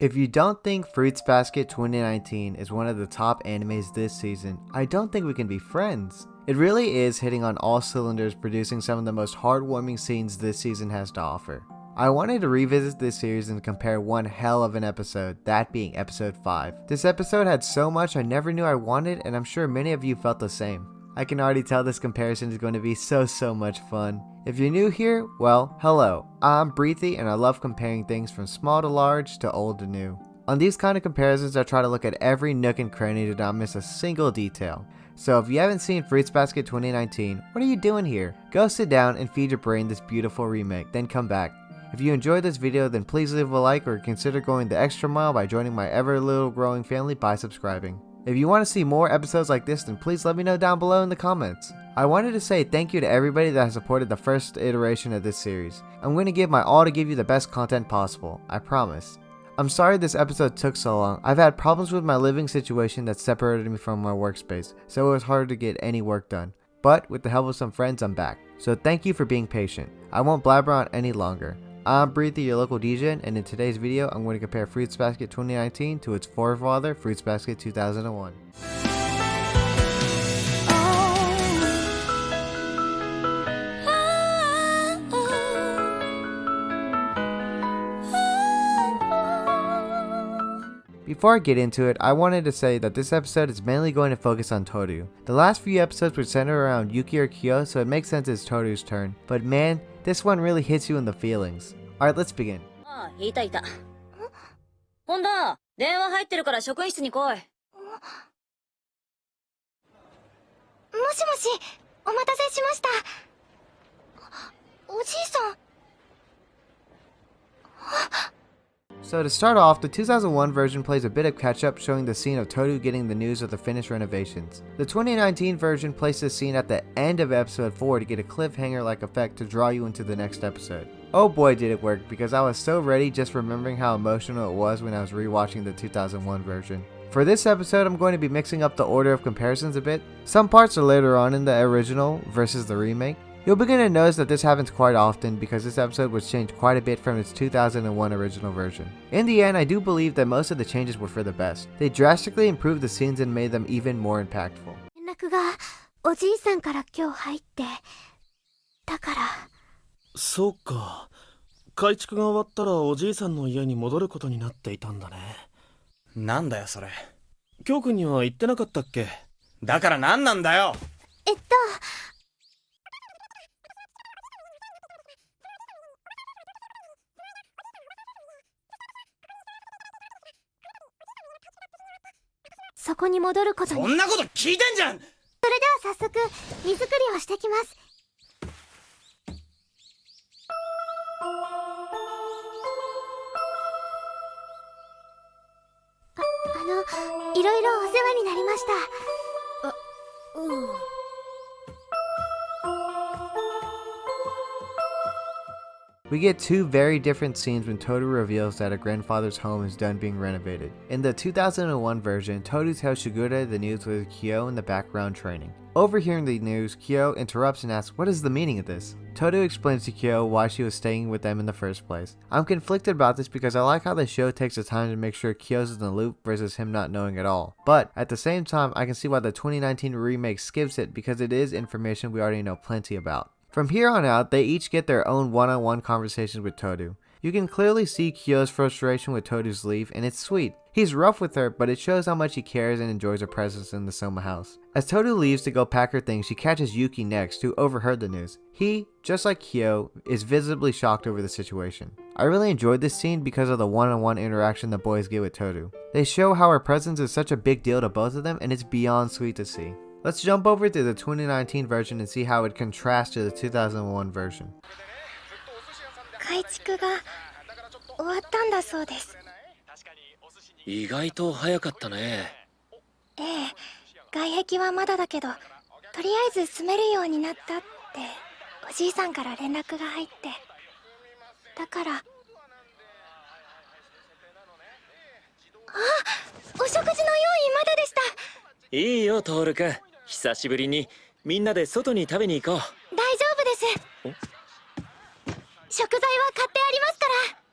If you don't think Fruits Basket 2019 is one of the top animes this season, I don't think we can be friends. It really is hitting on all cylinders, producing some of the most heartwarming scenes this season has to offer. I wanted to revisit this series and compare one hell of an episode, that being episode 5. This episode had so much I never knew I wanted, and I'm sure many of you felt the same. I can already tell this comparison is going to be so much fun. If you're new here, well, hello. I'm BriThi and I love comparing things from small to large to old to new. On these kind of comparisons, I try to look at every nook and cranny to not miss a single detail. So if you haven't seen Fruits Basket 2019, what are you doing here? Go sit down and feed your brain this beautiful remake, then come back. If you enjoyed this video, then please leave a like or consider going the extra mile by joining my ever little growing family by subscribing. If you want to see more episodes like this, then please let me know down below in the comments. I wanted to say thank you to everybody that has supported the first iteration of this series. I'm going to give my all to give you the best content possible, I promise. I'm sorry this episode took so long. I've had problems with my living situation that separated me from my workspace, so it was hard to get any work done. But with the help of some friends, I'm back. So thank you for being patient. I won't blabber on any longer. I'm BriThi, your local DJ, and in today's video, I'm going to compare Fruits Basket 2019 to its forefather, Fruits Basket 2001. Before I get into it, I wanted to say that this episode is mainly going to focus on Toru. The last few episodes were centered around Yuki or Kyo, so it makes sense it's Toru's turn. But man, this one really hits you in the feelings. Alright, let's begin. いたいた。本田、電話入ってるから職員室に来い。もしもし、お待たせしました。おじいさん。So to start off, the 2001 version plays a bit of catch-up, showing the scene of Toru getting the news of the finished renovations. The 2019 version places the scene at the end of episode 4 to get a cliffhanger-like effect to draw you into the next episode. Oh boy did it work, because I was so ready just remembering how emotional it was when I was rewatching the 2001 version. For this episode, I'm going to be mixing up the order of comparisons a bit. Some parts are later on in the original versus the remake. You'll begin to notice that this happens quite often because this episode was changed quite a bit from its 2001 original version. In the end, I do believe that most of the changes were for the best. They drastically improved the scenes and made them even more impactful. 連絡がおじいさんから今日入って、だから。そうか。改築が終わったらおじいさんの家に戻ることになっていたんだね。なんだよそれ。京くんには言ってなかったっけ？だから何なんだよ。そこに戻ることに。そんなこと聞いてんじゃん。それでは早速荷造りをしてきます。いろいろお世話になりました。We get two very different scenes when Toru reveals that a grandfather's home is done being renovated. In the 2001 version, Toru tells Shigure the news with Kyo in the background training. Overhearing the news, Kyo interrupts and asks what is the meaning of this. Toru explains to Kyo why she was staying with them in the first place. I'm conflicted about this because I like how the show takes the time to make sure Kyo's in the loop versus him not knowing at all. But at the same time, I can see why the 2019 remake skips it because it is information we already know plenty about. From here on out, they each get their own one-on-one conversations with Toru. You can clearly see Kyo's frustration with Toru's leave, and it's sweet. He's rough with her, but it shows how much he cares and enjoys her presence in the Soma house. As Toru leaves to go pack her things, she catches Yuki next, who overheard the news. He, just like Kyo, is visibly shocked over the situation. I really enjoyed this scene because of the one-on-one interaction the boys get with Toru. They show how her presence is such a big deal to both of them, and it's beyond sweet to see. Let's jump over to the 2019 version and see how it contrasts to the 2001 version. 改築が終わったんだそうです。意外と早かったね。ええ、外壁はまだだけど、とりあえず住めるようになったっておじいさんから連絡が入って。だから。あ、お食事の用意まだでした。いいよ、トールくん。久しぶりにみんなで外に食べに行こう。大丈夫です。食材は買ってありますから。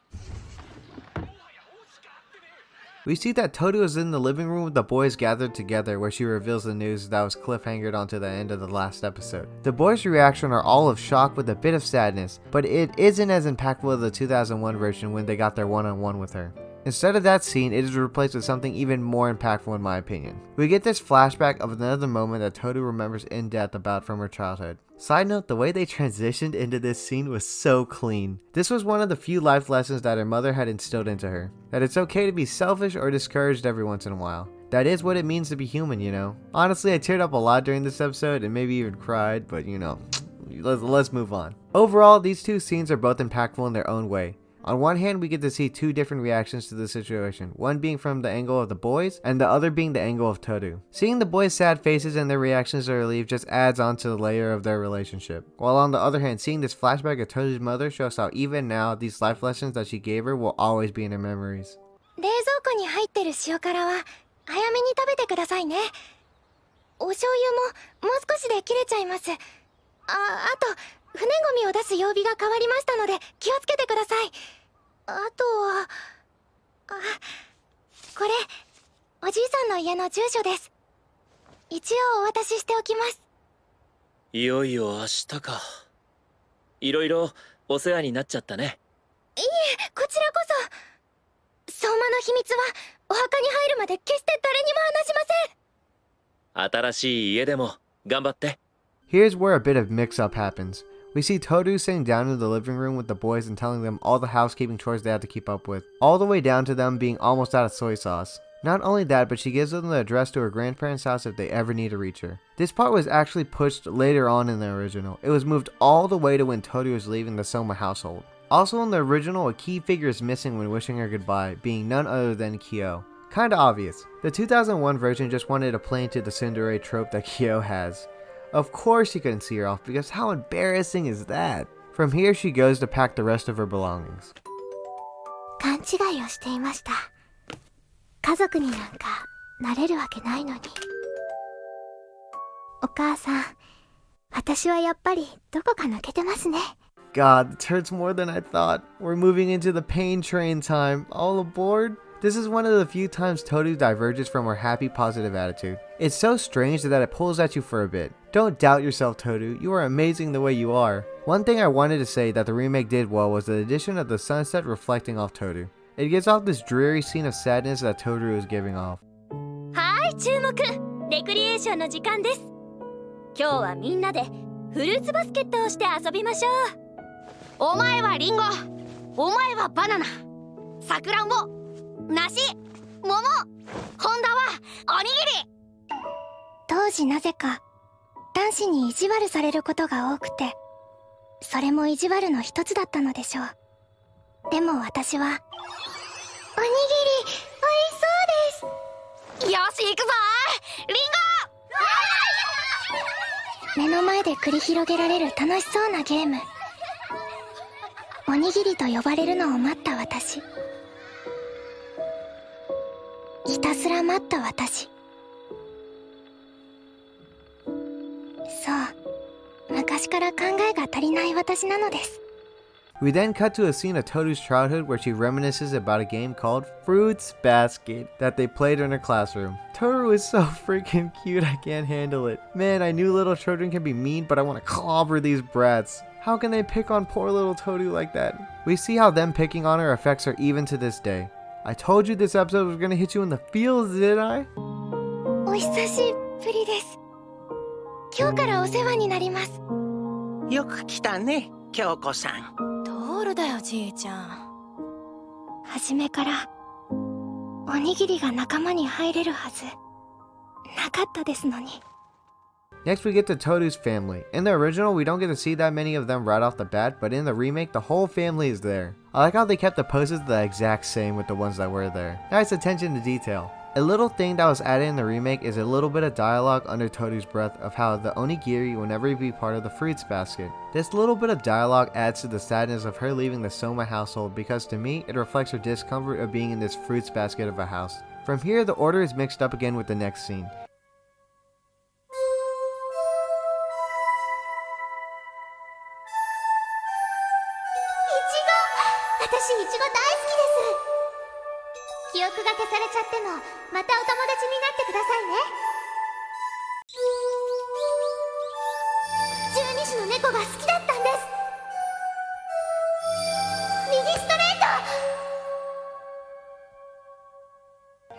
We see that Toru is in the living room with the boys gathered together where she reveals the news that was cliffhangered onto the end of the last episode. The boys' reaction are all of shock with a bit of sadness, but it isn't as impactful as the 2001 version when they got their one-on-one with her. Instead of that scene, it is replaced with something even more impactful in my opinion. We get this flashback of another moment that Toru remembers in depth about from her childhood. Side note, the way they transitioned into this scene was so clean. This was one of the few life lessons that her mother had instilled into her. That it's okay to be selfish or discouraged every once in a while. That is what it means to be human, you know. Honestly, I teared up a lot during this episode and maybe even cried, but you know, let's move on. Overall, these two scenes are both impactful in their own way. On one hand, we get to see two different reactions to the situation, one being from the angle of the boys, and the other being the angle of Toru. Seeing the boys' sad faces and their reactions to relief just adds on to the layer of their relationship. While on the other hand, seeing this flashback of Toru's mother shows how even now, these life lessons that she gave her will always be in her memories. 冷蔵庫に入ってる塩辛は早めに食べてくださいね。お醤油ももう少しで切れちゃいます。あと船ゴミを出す曜日が変わりましたので気をつけてください。あとはこれおじいさんの家の住所です。一応お渡ししておきます。いよいよ明日か。いろいろお世話になっちゃったね。いえ、こちらこそ。相馬の秘密はお墓に入るまで決して誰にも話しません。新しい家でも頑張って。 Here's where a bit of mix-up happens. We see Toru sitting down in the living room with the boys and telling them all the housekeeping chores they have to keep up with, all the way down to them being almost out of soy sauce. Not only that, but she gives them the address to her grandparents' house if they ever need to reach her. This part was actually pushed later on in the original. It was moved all the way to when Toru was leaving the Soma household. Also in the original, a key figure is missing when wishing her goodbye, being none other than Kyo. Kinda obvious. The 2001 version just wanted to play into the tsundere trope that Kyo has. Of course she couldn't see her off, because how embarrassing is that? From here she goes to pack the rest of her belongings. 勘違いをしていました。家族になんかなれるわけないのに。お母さん、私はやっぱりどこか抜けてますね。 God, this hurts more than I thought. We're moving into the pain train time. All aboard? This is one of the few times Toru diverges from her happy, positive attitude. It's so strange that it pulls at you for a bit. Don't doubt yourself, Toru. You are amazing the way you are. One thing I wanted to say that the remake did well was the addition of the sunset reflecting off Toru. It gives off this dreary scene of sadness that Toru is giving off. はい、注目。レクリエーションの時間です。今日はみんなでフルーツバスケットをして遊びましょう。お前はリンゴ、お前はバナナ、さくらんぼ、梨、桃、ホンダはおにぎり。当時なぜか男子に意地悪されることが多くて、それも意地悪の一つだったのでしょう。でも私はおにぎり美味しそうです。よし行くぞリンゴ。目の前で繰り広げられる楽しそうなゲーム。おにぎりと呼ばれるのを待った私。ひたすら待った私。そう、昔から考えが足りない私なのです。We then cut to a scene of Toru's childhood where she reminisces about a game called Fruits Basket that they played in her classroom. Toru is so freaking cute, I can't handle it. Man, I knew little children can be mean, but I want to clobber these brats. How can they pick on poor little Toru like that? We see how them picking on her affects her even to this day. I told you this episode was gonna hit you in the feels, didn't I? お久しぶりです。今日からお世話になります。よく来たね、京子さん。トールだよ、じいちゃん。初めからおにぎりが仲間に入れるはずなかったですのに。 Next we get to Toru's family. In the original, we don't get to see that many of them right off the bat, but in the remake, the whole family is there. I like how they kept the poses the exact same with the ones that were there. Nice attention to detail. A little thing that was added in the remake is a little bit of dialogue under Toru's breath of how the onigiri will never be part of the fruits basket. This little bit of dialogue adds to the sadness of her leaving the Soma household because to me, it reflects her discomfort of being in this fruits basket of a house. From here, the order is mixed up again with the next scene. 私いちご大好きです。気を録が消されちゃってもまたお友達になってくださいね。十二支の猫が好きだったんです。右ストレー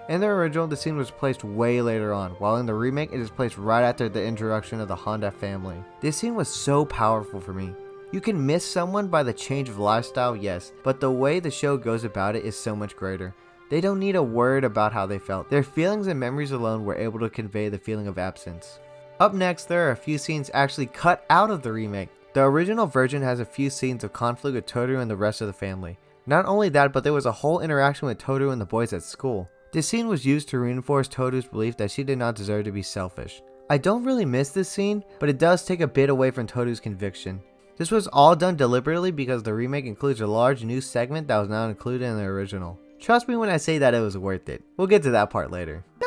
ト。 In the original, the scene was placed way later on, while in the remake, it is placed right after the introduction of the Honda family. This scene was so powerful for me. You can miss someone by the change of lifestyle, yes, but the way the show goes about it is so much greater. They don't need a word about how they felt. Their feelings and memories alone were able to convey the feeling of absence. Up next, there are a few scenes actually cut out of the remake. The original version has a few scenes of conflict with Toru and the rest of the family. Not only that, but there was a whole interaction with Toru and the boys at school. This scene was used to reinforce Toru's belief that she did not deserve to be selfish. I don't really miss this scene, but it does take a bit away from Toru's conviction. This was all done deliberately because the remake includes a large new segment that was not included in the original. Trust me when I say that it was worth it. We'll get to that part later. ど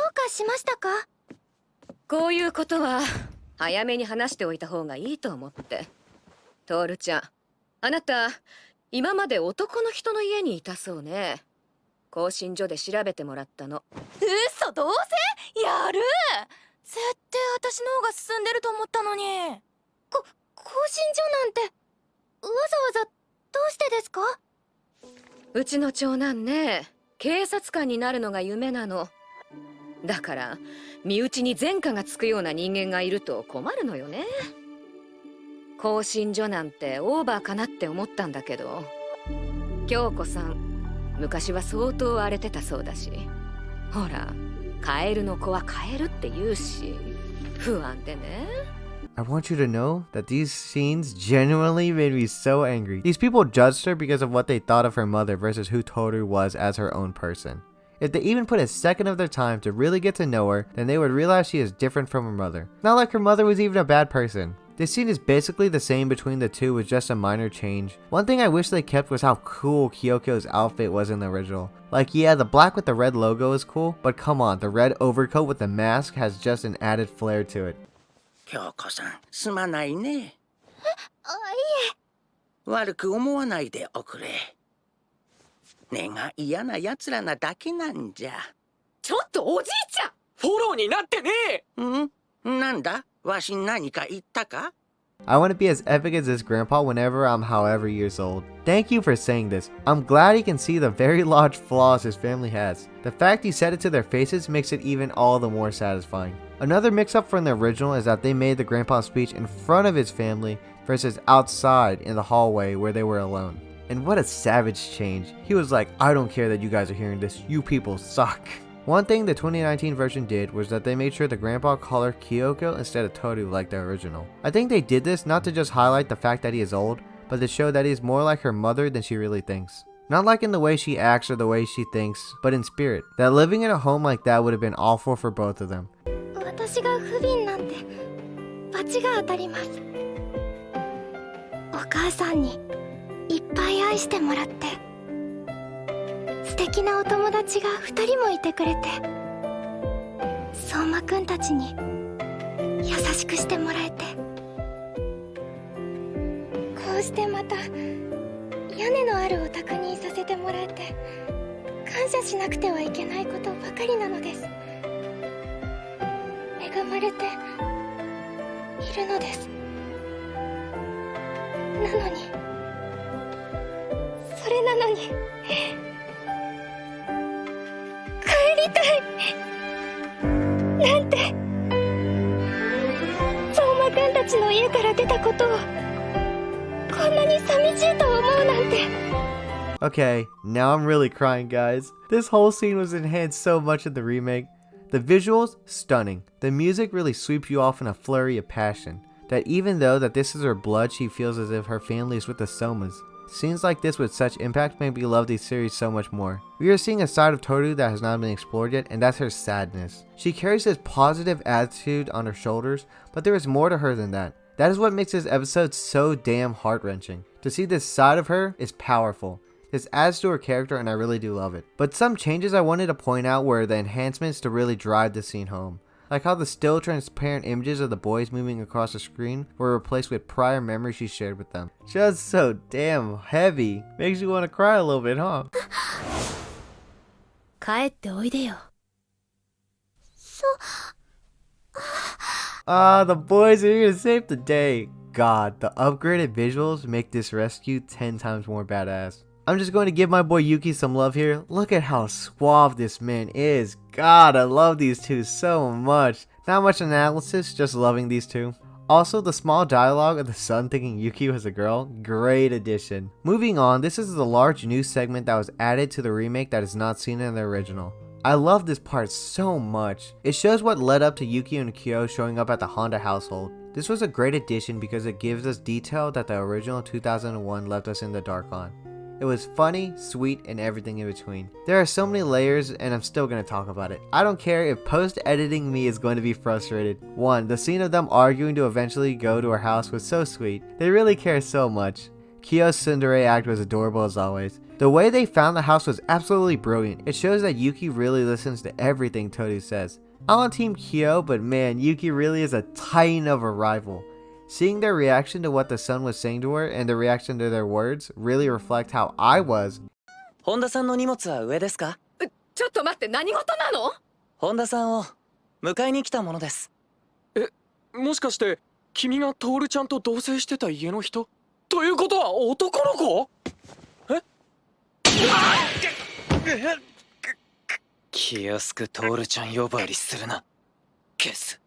うかしましたか？こういうことは早めに話しておいた方がいいと思って。トールちゃん、あなた今まで男の人の家にいたそうね。更新所で調べてもらったの。嘘、どうせやる。絶対私の方が進んでると思ったのに。更新所なんてわざわざどうしてですか？うちの長男ね、警察官になるのが夢なの。だから身内に前科がつくような人間がいると困るのよね。更新所なんてオーバーかなって思ったんだけど、京子さん昔は相当荒れてたそうだし、ほらカエルの子はカエルって言うし、不安でね。I want you to know that these scenes genuinely made me so angry. These people judged her because of what they thought of her mother versus who Toru was as her own person. If they even put a second of their time to really get to know her, then they would realize she is different from her mother. Not like her mother was even a bad person. This scene is basically the same between the two with just a minor change. One thing I wish they kept was how cool Kyoko's outfit was in the original. Like, yeah, the black with the red logo is cool, but come on, the red overcoat with the mask has just an added flair to it. 京子さん、すまないね。いえ。悪く思わないでおくれ。根が嫌な奴らなだけなんじゃ。ちょっとおじいちゃん、フォローになってねえ。なんだ、わし何か言ったか？ I want to be as epic as this grandpa whenever I'm however years old. Thank you for saying this. I'm glad he can see the very large flaws his family has. The fact he said it to their faces makes it even all the more satisfying. Another mix-up from the original is that they made the grandpa's speech in front of his family versus outside in the hallway where they were alone. And what a savage change. He was like, I don't care that you guys are hearing this, you people suck. One thing the 2019 version did was that they made sure the grandpa called her Kyoko instead of Toru like the original. I think they did this not to just highlight the fact that he is old, but to show that he is more like her mother than she really thinks. Not like in the way she acts or the way she thinks, but in spirit. That living in a home like that would have been awful for both of them. 私が不憫なんて罰が当たります。お母さんにいっぱい愛してもらって、素敵なお友達が2人もいてくれて、相馬くんたちに優しくしてもらえて、こうしてまた屋根のあるお宅にいさせてもらえて、感謝しなくてはいけないことばかりなのです。恵まれているのです。なのに、それなのに帰りたいなんて、相馬くんたちの家から出たことをこんなに寂しいと思うなんて。 Okay, now I'm really crying, guys. This whole scene was enhanced so much in the remake. The visuals, stunning. The music really sweeps you off in a flurry of passion. That even though that this is her blood, she feels as if her family is with the Somas. Scenes like this with such impact make me love these series so much more. We are seeing a side of Toru that has not been explored yet, and that's her sadness. She carries this positive attitude on her shoulders, but there is more to her than that. That is what makes this episode so damn heart-wrenching. To see this side of her is powerful. This adds to her character and I really do love it. But some changes I wanted to point out were the enhancements to really drive the scene home. Like how the still transparent images of the boys moving across the screen were replaced with prior memories she shared with them. Just so damn heavy. Makes you want to cry a little bit, huh? 帰っておいでよ。Ah, the boys are here to save the day. God, the upgraded visuals make this rescue 10 times more badass. I'm just going to give my boy Yuki some love here. Look at how suave this man is. God, I love these two so much. Not much analysis, just loving these two. Also, the small dialogue of the son thinking Yuki was a girl, great addition. Moving on, this is the large new segment that was added to the remake that is not seen in the original. I love this part so much. It shows what led up to Yuki and Kyo showing up at the Honda household. This was a great addition because it gives us detail that the original 2001 left us in the dark on. It was funny, sweet, and everything in between. There are so many layers and I'm still going to talk about it. I don't care if post-editing me is going to be frustrated. 1. The scene of them arguing to eventually go to her house was so sweet. They really care so much. Kyo's tsundere act was adorable as always. The way they found the house was absolutely brilliant. It shows that Yuki really listens to everything Toru says. I'm on Team Kyo, but man, Yuki really is a titan of a rival. Seeing their reaction to what the son was saying to her and the reaction to their words really reflect how I was. 本田さんの荷物は上ですか？ちょっと待って、何事なの？本田さんを迎えに来たものです。もしかして君がトールちゃんと同棲してた家の人？ということは男の子？気安くトールちゃん呼ばわりするな。消す。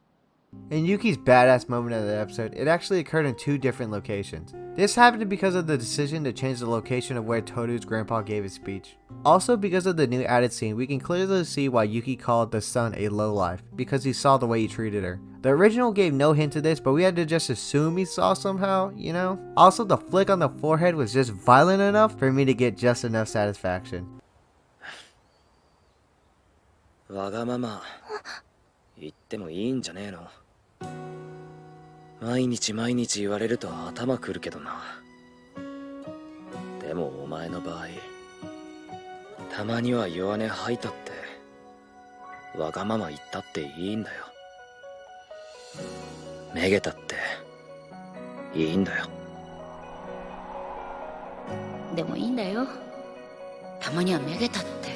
In Yuki's badass moment of the episode, it actually occurred in 2 different locations. This happened because of the decision to change the location of where Toru's grandpa gave his speech. Also because of the new added scene, we can clearly see why Yuki called the son a lowlife, because he saw the way he treated her. The original gave no hint to this, but we had to just assume he saw somehow, you know? Also, the flick on the forehead was just violent enough for me to get just enough satisfaction. わがまま言ってもいいんじゃねえの。毎日毎日言われると頭くるけどな。でもお前の場合、たまには弱音吐いたってわがまま言ったっていいんだよ。めげたっていいんだよ。でもいいんだよ。たまにはめげたって。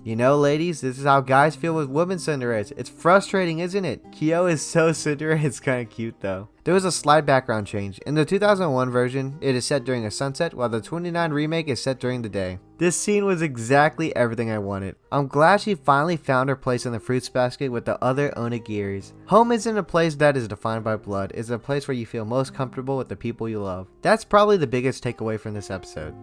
You know, ladies, this is how guys feel with women tsunderes. It's frustrating, isn't it? Kyo is so tsundere, it's kinda cute though. There was a slight background change. In the 2001 version, it is set during a sunset, while the 29 remake is set during the day. This scene was exactly everything I wanted. I'm glad she finally found her place in the fruits basket with the other onigiris. Home isn't a place that is defined by blood, it's a place where you feel most comfortable with the people you love. That's probably the biggest takeaway from this episode.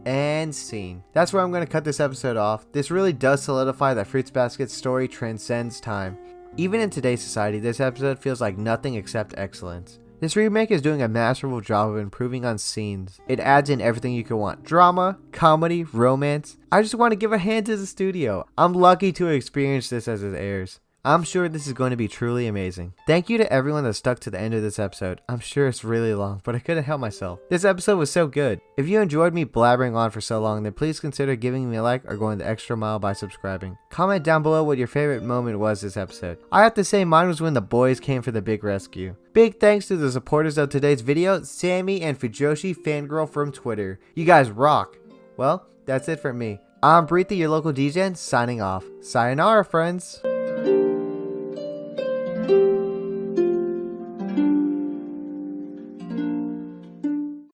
And scene. That's where I'm going to cut this episode off. This really does solidify that Fruits Basket's story transcends time. Even in today's society, this episode feels like nothing except excellence. This remake is doing a masterful job of improving on scenes. It adds in everything you could want. Drama, comedy, romance. I just want to give a hand to the studio. I'm lucky to experience this as it airs. I'm sure this is going to be truly amazing. Thank you to everyone that stuck to the end of this episode. I'm sure it's really long, but I couldn't help myself. This episode was so good. If you enjoyed me blabbering on for so long, then please consider giving me a like or going the extra mile by subscribing. Comment down below what your favorite moment was this episode. I have to say mine was when the boys came for the big rescue. Big thanks to the supporters of today's video, Sammy and Fujoshi Fangirl from Twitter. You guys rock. Well, that's it from me. I'm BriThi, your local DJ, signing off. Sayonara, friends.